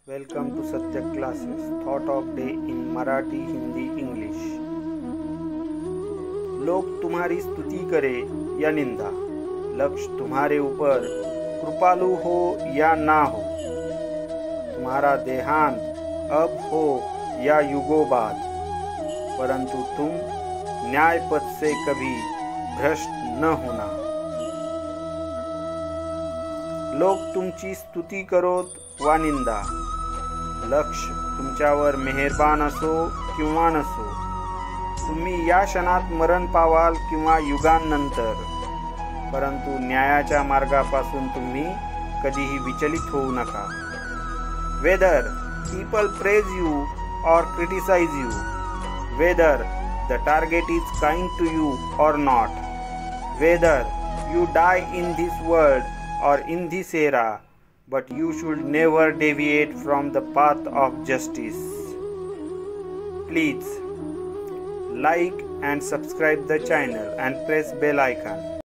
Welcome to Satya Classes, Thought of Day in Marathi, Hindi, English. लोग तुम्हारी स्तुति करे या निंदा, लक्ष्य तुम्हारे ऊपर कृपालु हो या ना हो, तुम्हारा देहांत अब हो या युगों बाद, परंतु तुम न्याय पथ से कभी भ्रष्ट न होना. लोक तुमची स्तुती करोत वा निंदा, लक्ष्य तुमच्यावर मेहरबान असो किंवा नसो, तुम्ही या क्षणात मरण पावाल किंवा युगांनंतर, परंतु न्यायाच्या मार्गापासून तुम्ही कधीही विचलित होऊ नका. Whether people praise you or criticize you, whether the target is kind to you or not, whether you die in this world or in this era, but you should never deviate from the path of justice. Please like and subscribe the channel and press bell icon.